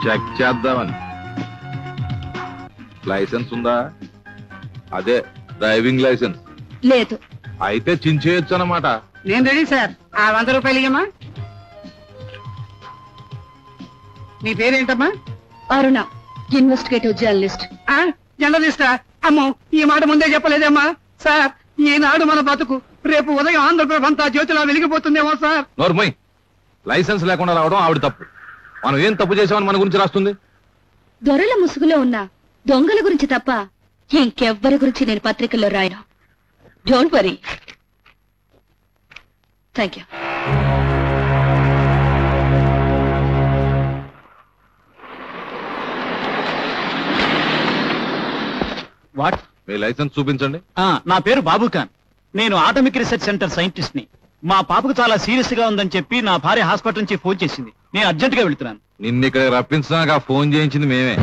Check చేద్దామని. Licence ఉందా? అదే డ్రైవింగ్ లైసెన్స్ లేదు. అయితే చించేయచ్చు అన్నమాట. నేను రెడీ సార్. ఆ 100 రూపాయలు ఇయ్యమ్మా. నీ పేరేంటమ్మా? అరుణ, ఇన్వెస్టిగేటివ్ జర్నలిస్ట్. జర్నలిస్టా? అమ్మో, ఈ మాట ముందే చెప్పలేదమ్మా. సార్, ఈనాడు మన బతుకు రేపు ఉదయం ఆంధ్రప్రభ అంతా జ్యోతిలా వెలిగిపోతుందేమో సార్. నోర్మై, లైసెన్స్ లేకుండా రావడం ఆవిడ తప్పు. మనం ఏం తప్పు చేసామని మన గురించి రాస్తుంది. దొరల ముసుగులో ఉన్న దొంగల గురించి తప్ప ఇంకెవ్వరి గురించి నేను పత్రికల్లో రాయను. Don't worry. Thank you. What? మీ లైసెన్స్ చూపించండి. నా పేరు బాబు ఖాన్. నేను ఆటమిక్ రీసెర్చ్ సెంటర్ సైంటిస్ట్ ని. మా పాపకు చాలా సీరియస్ గా ఉందని చెప్పి నా భార్య హాస్పిటల్ నుంచి ఫోన్ చేసింది. నేను అర్జెంట్ గా వెళ్తున్నాను. నిన్ను ఇక్కడ రప్పించడానికి ఆ ఫోన్ చేయించింది మేమే.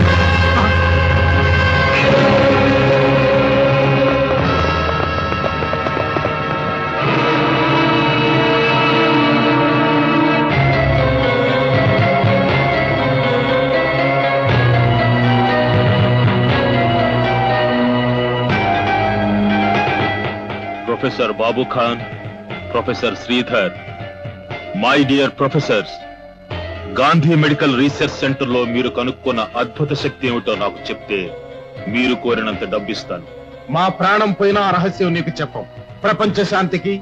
Professor Babu Khan, professor Sridhar, my dear professors, Gandhi medical research centre లో మీరు కనుక్కున్న అద్భుత శక్తి ఏమిటో నాకు చెప్తే మీరు కోరినంత డబ్బిస్తాను. మా ప్రాణం పోయిన ఆ రహస్యం నీకు చెప్పం. ప్రపంచ శాంతికి,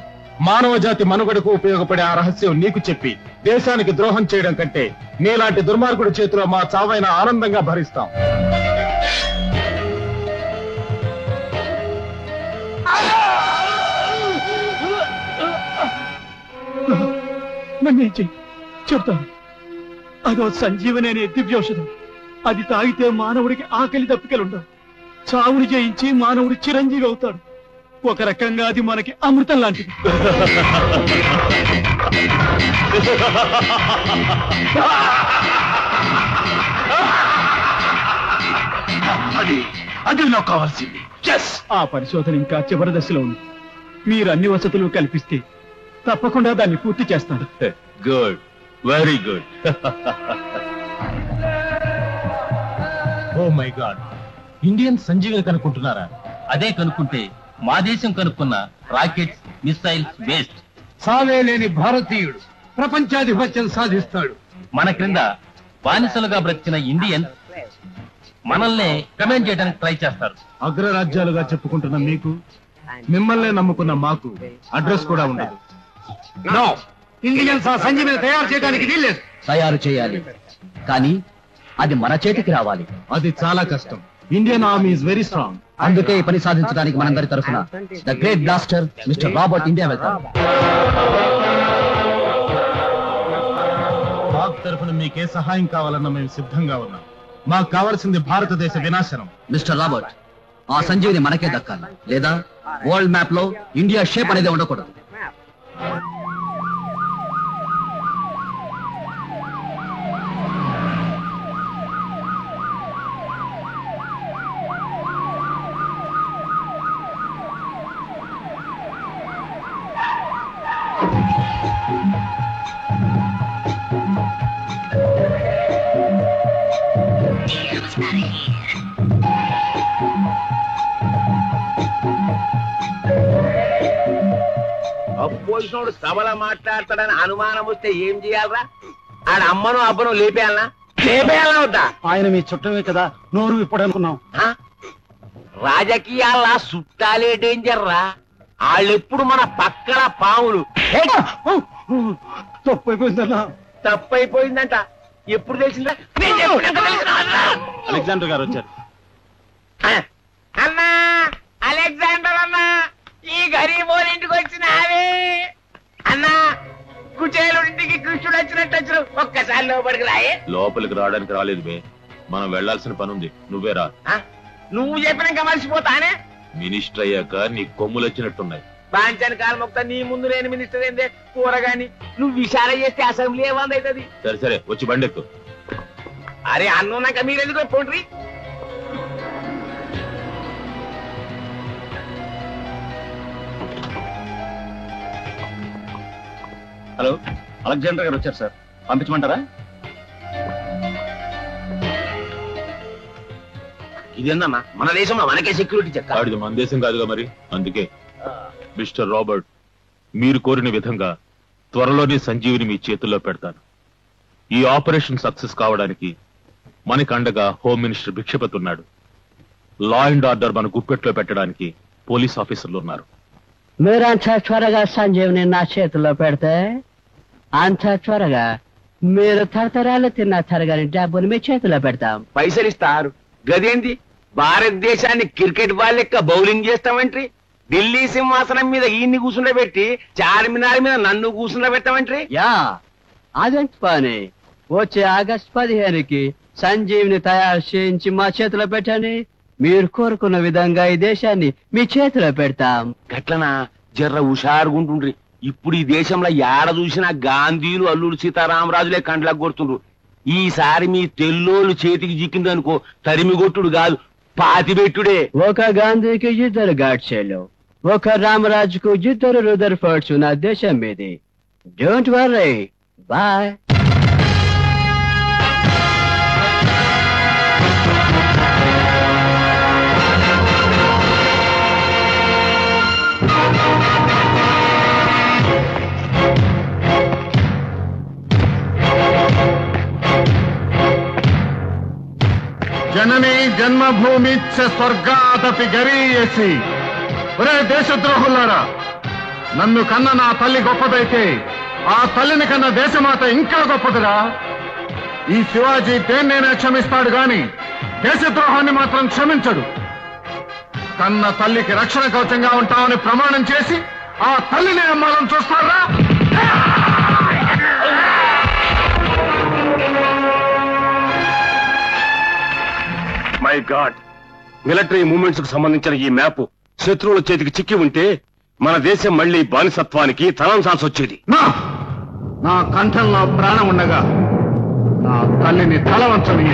మానవ జాతి మనుగడకు ఉపయోగపడే ఆ రహస్యం నీకు చెప్పి దేశానికి ద్రోహం చేయడం కంటే నీలాంటి దుర్మార్గుడి చేతిలో మా చావైన ఆనందంగా భరిస్తాం. చెప్తాను. అదో సంజీవని అనే దివ్యౌషధం. అది తాగితే మానవుడికి ఆకలి దప్పికలుండవు. చావుని జయించి మానవుడు చిరంజీవి అవుతాడు. ఒక రకంగా అది మనకి అమృతం లాంటిది. అది నాకు కావాల్సింది. ఆ పరిశోధన ఇంకా చివరి దశలో ఉంది. మీరు అన్ని వసతులు కల్పిస్తే తప్పకుండా దాన్ని పూర్తి చేస్తాడు. Good, very good. Oh my god, Indian Sanjeevani కనుక్కుంటున్నారా? అదే కనుక్కుంటే మా దేశం కనుక్కున్న రాకెట్స్, మిసైల్స్ వేస్ట్. సావే లేని భారతీయుడు ప్రపంచాధిపత్యం సాధిస్తాడు. మన క్రింద బానిసలుగా బ్రతికిన ఇండియన్ మనల్ని కమెంట్ చేయడానికి ట్రై చేస్తారు. అగ్రరాజ్యాలుగా చెప్పుకుంటున్న మీకు, మిమ్మల్నే నమ్ముకున్న మాకు అడ్రస్ కూడా ఉండదు. ఇండియన్స్ ఆ సంజీవిని తయారు చేయడానికి వీల్లేదు. తయారు చేయాలి, కానీ అది మన చేతికి రావాలి. అది చాలా కష్టం. Indian army is very strong. అందుకే ఈ పని సాధించడానికి మనందరి తరఫున the great blaster mister Robert India వెళ్తాం. పాక్ తరఫున మీకే సహాయం కావాలన్నా మేము సిద్ధంగా ఉన్నాం. మాకు కావాల్సింది భారతదేశ వినాశనం. మిస్టర్ రాబర్ట్, ఆ సంజీవిని మనకే దక్కాలి, లేదా వరల్డ్ మ్యాప్ లో ఇండియా షేప్ అనేది ఉండకూడదు. అపోజినోడు సభలో మాట్లాడతాడని అనుమానం వస్తే ఏం చేయాలరా? ఆడ అమ్మను అబ్బను లేపేయాలనా? లేపేయాలనా వద్దా? ఆయన మీ చుట్టమే కదా, నోరు ఇప్పుడనుకున్నాం. రాజకీయాల చుట్టాలే డేంజర్ రా. వాళ్ళెప్పుడు మన పక్కన పాములు. తప్పైపోయిందన్నా. తప్పైపోయిందంట. ఎప్పుడు తెలిసిందా? అలెగ్జాండర్ గారు వచ్చారు. అన్నా, అలెగ్జాండర్ అన్నా, ఈ గరీబోని ఇంటికి వచ్చినావే అన్నా. కుచేలుడింటికి కృష్ణుడు వచ్చినట్టు వచ్చి ఒక్కసారి లోపలికి రాయే. లోపలికి రావడానికి రాలేదు బే, మనం వెళ్లాల్సిన పని ఉంది. నువ్వే రా. నువ్వు చెప్పినాక మర్చిపోతానే. మినిస్టర్ అయ్యాక నీ కొమ్ములు వచ్చినట్టున్నాయి. బాంచాని కాలు మొక్త నీ ముందు నేను మినిస్టర్ ఏందే కూరగాని. నువ్వు విచారణ చేస్తే అసెంబ్లీ ఏమంది అవుతుంది. సరే సరే, వచ్చి బండెక్కు. అరే అన్నున్నాక మీరెందుకు పోండ్రి? హలో, అలెగ్జాండర్ గారు వచ్చారు సార్, పంపించమంటారా? ఇదేందన్నా మన దేశంలో మనకే సెక్యూరిటీ చెక్క. వాడిది మన దేశం కాదుగా మరి. అందుకే మిస్టర్ రాబర్ట్, మీరు కోరిన విధంగా త్వరలోనే సంజీవిని మీ చేతుల్లో పెడతాను. ఈ ఆపరేషన్ సక్సెస్ కావడానికి మనకి అండగా హోమ్ మినిస్టర్ భిక్షపతి ఉన్నాడు. లా అండ్ ఆర్డర్ మన గుప్పెట్లో పెట్టడానికి పోలీస్ ఆఫీసర్లు ఉన్నారు. మీరంత త్వరగా సంజీవిని నా చేతుల్లో పెడితే అంత త్వరగా మీరు తరతరాలు తిన్న తరగని డబ్బుని మీ చేతిలో పెడతాం. పైసలు ఇస్తారు గదేంది? భారతదేశాన్ని క్రికెట్ బాల్ లెక్క బౌలింగ్ చేస్తామంట్రీ. ఢిల్లీ సింహాసనం మీద ఈయన్ని కూర్చుండబెట్టి చార్మినార్ మీద నన్ను కూర్చుండబెట్టామంట్రీ. యా అదేంటి పని. వచ్చే ఆగస్టు 15కి సంజీవిని తయారు చేయించి మా చేతిలో పెట్టండి. మీరు కోరుకున్న విధంగా ఈ దేశాన్ని మీ చేతిలో పెడతాం. గట్లనా జర్ర హుషారుగుంటుండ్రి. ఇప్పుడు ఈ దేశంలో ఏడ చూసినా గాంధీలు అల్లుడు సీతారామరాజులే కండ్లకు కొడుతుండ్రు. ఈసారి మీ తెల్లోళ్ళు చేతికి చిక్కిందనుకో తరిమి కొట్టుడు కాదు, పాతిబెట్టుడే. ఒక గాంధీకి 2 గాడ్సేలు, ఒక రామరాజుకు 2 రుదర్ఫర్డ్స్ నా దేశం మీది. Don't worry, boy. జననీ జన్మభూమి స్వర్గాదపి గరీయసి. ఒరే దేశద్రోహులారా, నన్ను కన్న నా తల్లి గొప్పదైతే ఆ తల్లిని కన్న దేశమాత ఇంకా గొప్పదిరా. ఈ శివాజీ దేన్నైనా క్షమిస్తాడు గాని దేశద్రోహాన్ని మాత్రం క్షమించడు. కన్న తల్లికి రక్షణ కవచంగా ఉంటామని ప్రమాణం చేసి ఆ తల్లిని అమ్మాలని చూస్తారా? మై గాడ్, మిలిటరీ మూవ్మెంట్స్ కు సంబంధించిన ఈ మ్యాప్ శత్రువుల చేతికి చిక్కి ఉంటే మన దేశం మళ్లీ బానిసత్వానికి తలంచాల్సి వచ్చేది. నా కంఠంలో ప్రాణం ఉండగా నా తల్లిని తల వంచని.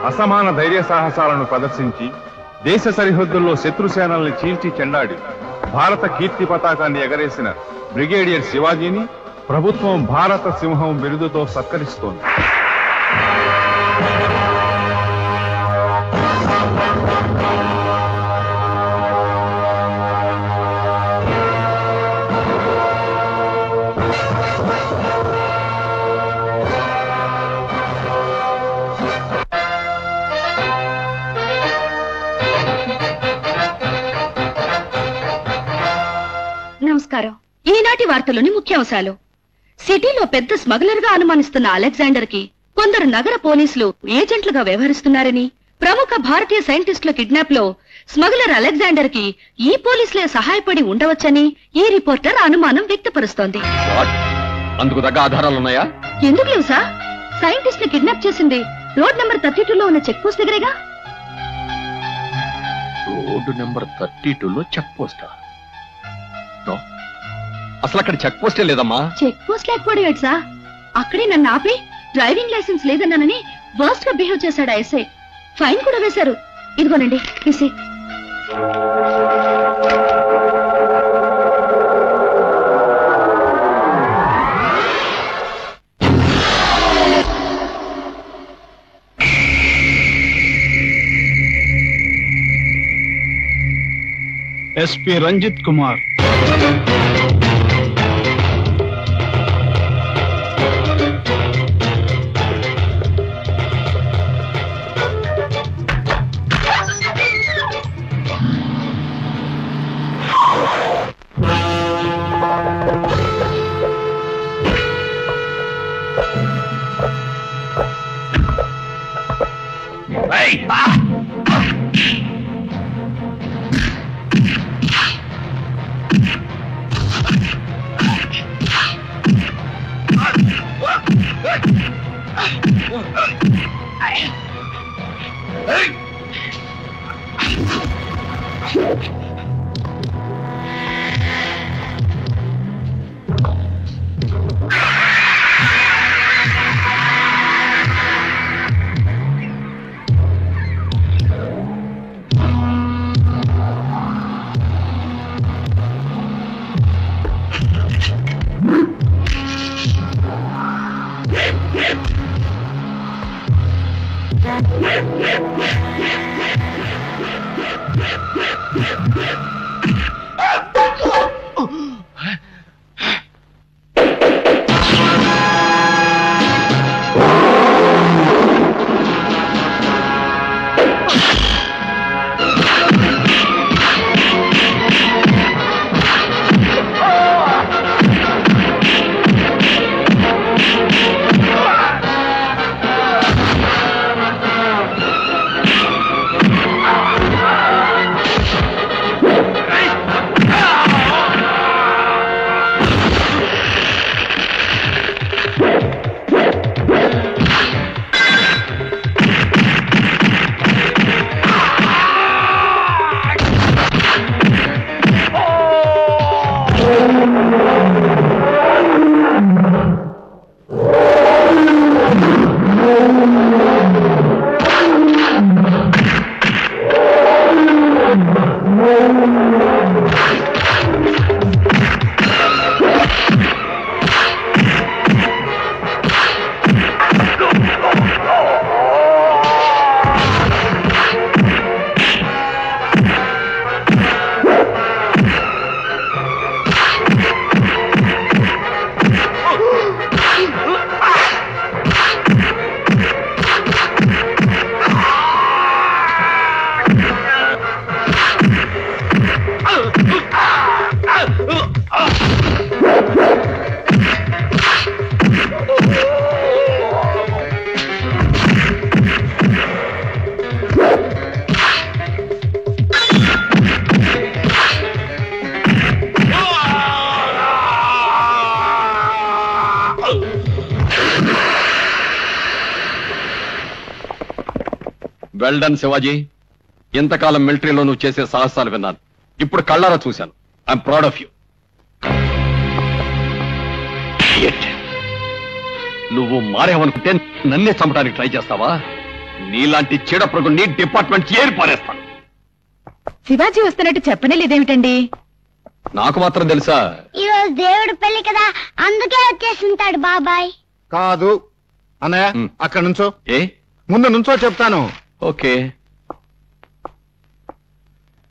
అసమాన ధైర్య సాహసాలను ప్రదర్శించి దేశ సరిహద్దుల్లో శత్రుసేనల్ని చీల్చి చెండాడి భారత కీర్తి పతాకాన్ని ఎగరేసిన బ్రిగేడియర్ శివాజీని ప్రభుత్వం భారత సింహం బిరుదుతో సత్కరిస్తోంది. నమస్కారం. ఈనాటి వార్తలోని ముఖ్యాంశాలు. సిటీలో పెద్ద స్మగ్లర్ గా అనుమానిస్తున్న అలెగ్జాండర్ కి కొందరు నగర పోలీసులు ఏజెంట్లుగా వ్యవహరిస్తున్నారని, ప్రముఖ భారతీయ సైంటిస్టుల కిడ్నాప్ లో స్మగ్లర్ అలెగ్జాండర్ కి ఈ పోలీసులే సహాయపడి ఉండవచ్చని ఈ రిపోర్టర్ అనుమానం వ్యక్తపరుస్తోంది. అందుకు తగ్గ ఆధారాలున్నాయా? ఎందుకు లేవు సార్? సైంటిస్ట్ ని కిడ్నాప్ చేసింది రోడ్ నెంబర్ 32లో ఉన్న చెక్ పోస్ట్ దగ్గరేగా. రోడ్డు నెంబర్ 32లో చెక్ పోస్టా? అసలు అక్కడ చెక్ పోస్టే లేదమ్మా. చెక్ పోస్ట్ లేకపోవడం ఏంటి సార్? అక్కడే నన్ను ఆపి డ్రైవింగ్ లైసెన్స్ లేదన్నానని వర్స్ట్ గా బిహేవ్ చేశాడు ఎస్ఐ. ఫైన్ కూడా వేశారు. ఇదిగోనండి receipt. SP Ranjit Kumar. Well done Shivaji. ఇంతకాలం మిలిటరీలో నువ్వు చేసే సాహసాలు విన్నాను, ఇప్పుడు కళ్ళారా చూశాను. I'm proud of you. నువ్వు మారేవనుకుంటే నన్నే చంపడానికి ట్రై చేస్తావా? నీలాంటి చీడప్రగు నీ డిపార్ట్మెంట్ ఏరి పారేస్తాను. శివాజీ వస్తున్నట్టు చెప్పనే లేదేమిటండి? నాకు మాత్రం తెలుసా? ఈరోజు దేవుడు పెళ్లి కదా, అందుకే వచ్చేసింటాడు బాబాయ్. కాదు అన్నయ్య, అక్కడ నుంచో. ఏ ముందు నుంచో చెప్తాను. ఓకే.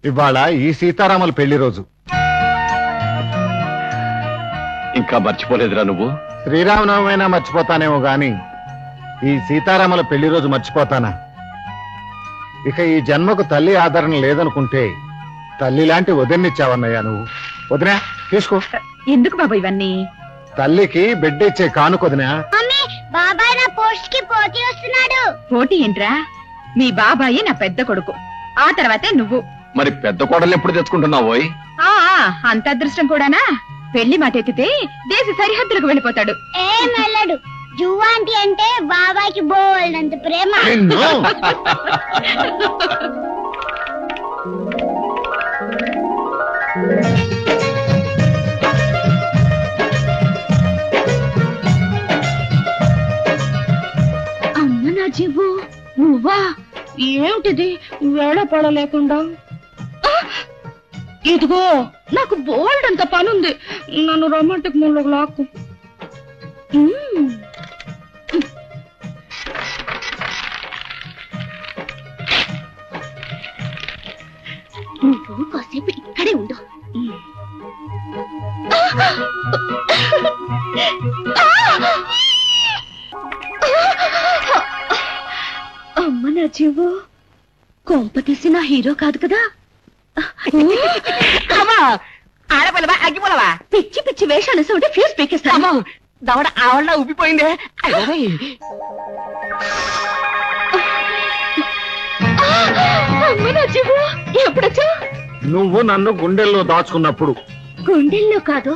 ఇవాళ ఈ సీతారాముల పెళ్లి రోజు. ఇంకా మర్చిపోలేదురా నువ్వు? శ్రీరామనవమైనా మర్చిపోతానేమో గాని ఈ సీతారాముల పెళ్లి రోజు మర్చిపోతానా? ఇక ఈ జన్మకు తల్లి ఆదరణ లేదనుకుంటే తల్లి లాంటి వదినిచ్చావన్నయ్యా నువ్వు. వదినా తీసుకో. ఎందుకు బాబు ఇవన్నీ? తల్లికి బిడ్డ ఇచ్చే కానుకొదినా. బాబాయ్ నా పోస్ట్ కి పోటీ వస్తున్నాడు. పోటీ ఏంట్రా? మీ బాబాయి నా పెద్ద కొడుకు, ఆ తర్వాతే నువ్వు. మరి పెద్ద కోడలు ఎప్పుడు తెచ్చుకుంటున్నావోయ్? అంత అదృష్టం కూడానా? పెళ్లి మాట ఎత్తితే దేశ సరిహద్దులకు వెళ్ళిపోతాడు. ఏం వెళ్ళడు. జువాంటి అంటే బాబాయ్కి బోల్డంత ప్రేమ. అమ్మ నా జీవు, నువ్వా? ఏమిటిది వేళ పడలేకుండా? ఇదిగో నాకు బోల్డ్ అంత పనుంది, నన్ను రొమాంటిక్ మూడ్లోకి లాక్కు. నువ్వు కాసేపు ఇక్కడే ఉండు. అమ్మ నా జీవు, కొంప తీసి నా హీరో కాదు కదా. ఆడపిల్లవా అగ్గిపోలవా? పిచ్చి పిచ్చి వేషాలు ఉంటే ఫ్యూజ్ పీకేస్తాను. దవడ ఆవళ్ళ ఉబ్బిపోయిందే. అమ్మ నా జీవు, ఎప్పుడొచ్చా? నువ్వు నన్ను గుండెల్లో దాచుకున్నప్పుడు. గుండెల్లో కాదు,